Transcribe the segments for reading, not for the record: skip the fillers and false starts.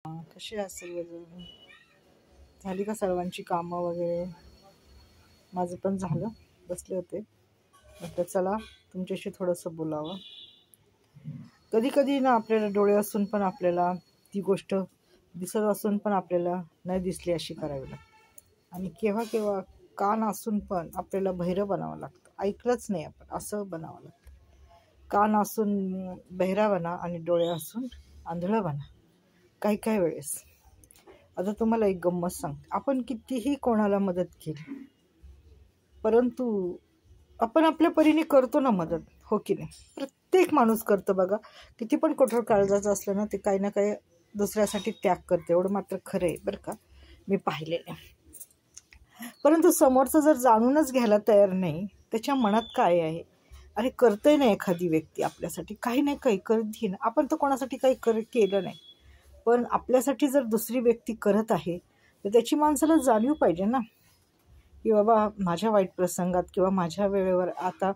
कसे आहात सर्वजण? झाली का सर्वांची कामं वगैरे? माझं पण झालं, बसले होते. म्हटलं चला तुमच्याशी थोडंसं बोलावं. कधी कधी ना आपल्याला डोळे असून पण आपल्याला ती गोष्ट दिसत असून पण आपल्याला नाही दिसली अशी करावी लागते. आणि केव्हा केव्हा कान असून पण आपल्याला बहिरं बनावं लागतं. ऐकलंच नाही आपण असं बनावं लागतं. कान असून बहिरा बना आणि डोळे असून आंधळं बना काही काही वेळेस. आता तुम्हाला एक गंमत सांगते. आपण कितीही कोणाला मदत केली, परंतु आपण आपल्या परीने करतो ना मदत, हो की नाही? प्रत्येक माणूस करतो बघा. किती पण कठोर काळजाचं असलं ना, ते काही ना काही दुसऱ्यासाठी त्याग करते. एवढं मात्र खरं आहे बरं का, मी पाहिलेलं आहे. परंतु समोरचं जर जाणूनच घ्यायला तयार नाही, त्याच्या मनात काय आहे? अरे करतंय ना एखादी व्यक्ती आपल्यासाठी, काही नाही काही करत ना. आपण तर कोणासाठी काही केलं नाही, पण आपल्यासाठी जर दुसरी व्यक्ती करत आहे तर त्याची माणसाला जाणीव पाहिजे ना, की बाबा माझ्या वाईट प्रसंगात किंवा माझ्या वेळेवर आता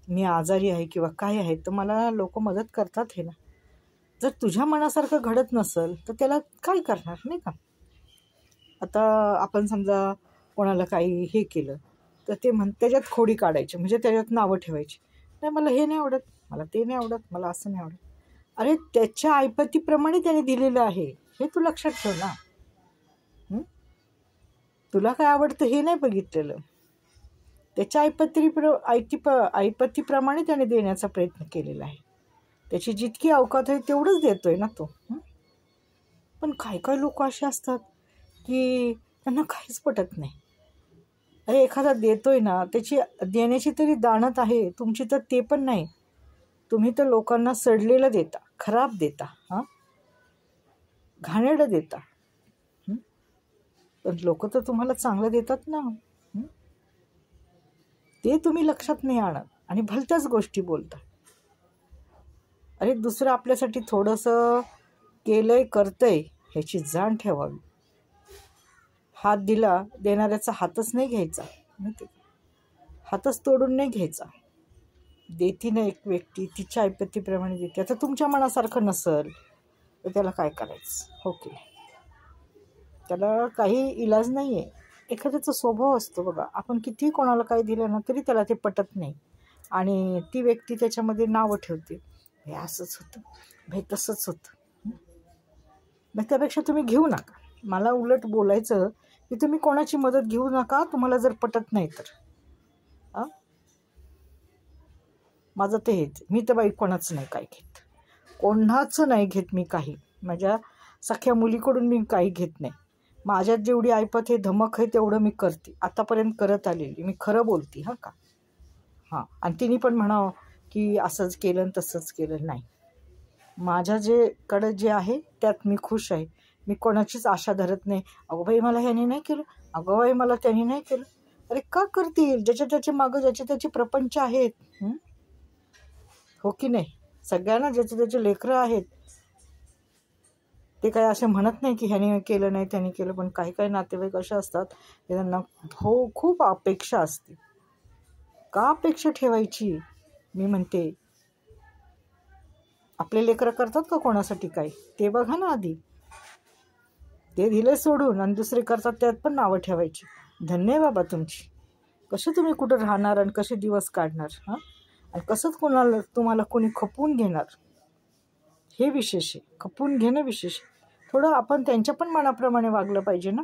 मी आजारी आहे किंवा काय आहे तर मला लोक मदत करतात हे ना. जर तुझ्या मनासारखं घडत नसेल तर त्याला काय करणार, नाही का? आता आपण समजा कोणाला काही हे केलं तर ते त्याच्यात खोडी काढायची, म्हणजे त्याच्यात नावं ठेवायची. नाही मला हे नाही आवडत, मला ते नाही आवडत, मला असं नाही आवडत. अरे त्याच्या ऐपतीप्रमाणे त्याने दिलेलं आहे हे तू लक्षात ठेव ना. तुला काय आवडतं हे नाही बघितलेलं. त्याच्या ऐपतीप्रमाणे त्याने देण्याचा प्रयत्न केलेला आहे. त्याची जितकी अवकात आहे तेवढंच देतोय ना तो. पण काही लोक असे असतात की त्यांना काहीच पटत नाही. अरे एखादा देतोय ना, त्याची देण्याची तरी दाणत आहे, तुमची तर ते पण नाही. तुम्ही तर लोकांना सडलेलं देता, खराब देता, घाणेरडं देता. पण लोक तर तुम्हाला चांगलं देतात ना. ते तुम्ही लक्षात नाही आणत आणि भलत्याच गोष्टी बोलता. अरे दुसरं आपल्यासाठी थोडंसं केलंय करतंय ह्याची जाण ठेवावी. हात दिला, देणाऱ्याचा हातच नाही घ्यायचा, हातच तोडून नाही घ्यायचा. देती ना एक व्यक्ती, तिच्या ऐपतीप्रमाणे देते. आता तुमच्या मनासारखं नसेल तर त्याला काय करायचं, हो की? त्याला काही इलाज नाही आहे. एखाद्याचा स्वभाव असतो बघा, आपण कितीही कोणाला काही दिलं ना तरी त्याला ते पटत नाही आणि ती व्यक्ती त्याच्यामध्ये नावं ठेवते. हे असंच होतं, भाई तसंच होतं. मग त्यापेक्षा तुम्ही घेऊ नका. मला उलट बोलायचं की तुम्ही कोणाची मदत घेऊ नका, तुम्हाला जर पटत नाही तर. माझं ते हेच, मी तर बाई कोणाचं नाही काही घेत, कोणाचं नाही घेत मी काही. माझ्या सख्या मुलीकडून मी काही घेत नाही. माझ्यात जेवढी ऐपत हे धमक आहे तेवढं मी करते, आतापर्यंत करत आलेली. मी खरं बोलते का. आणि तिने पण म्हणावं की असंच केलं आणि तसंच केलं, नाही. माझ्या जे आहे त्यात मी खुश आहे. मी कोणाचीच आशा धरत नाही. अगो बाई मला ह्याने नाही केलं, अगो बाई मला त्याने नाही केलं. अरे का करतील? ज्याच्या त्याच्या मागं ज्याचे त्याचे प्रपंच आहेत, हो की नाही? सगळ्यांना ज्याचे त्याचे लेकरं आहेत. ते काय असे म्हणत नाही की ह्याने केलं नाही त्याने केलं. पण काही नातेवाईक असे असतात त्यांना खूप अपेक्षा असते. का अपेक्षा ठेवायची? मी म्हणते आपले लेकरं करतात का कोणासाठी काय ते बघा ना आधी. ते दिले सोडून आणि दुसरे करतात, त्यात पण नावं ठेवायची. धन्य आहे बाबा तुमची. कसं तुम्ही कुठं राहणार आणि कसे दिवस काढणार, आणि कसंच तुम्हाला कोणी खपवून घेणार, हे विशेष आहे. खपवून घेणं विशेष. थोडं आपण त्यांच्या पण मनाप्रमाणे वागलं पाहिजे ना.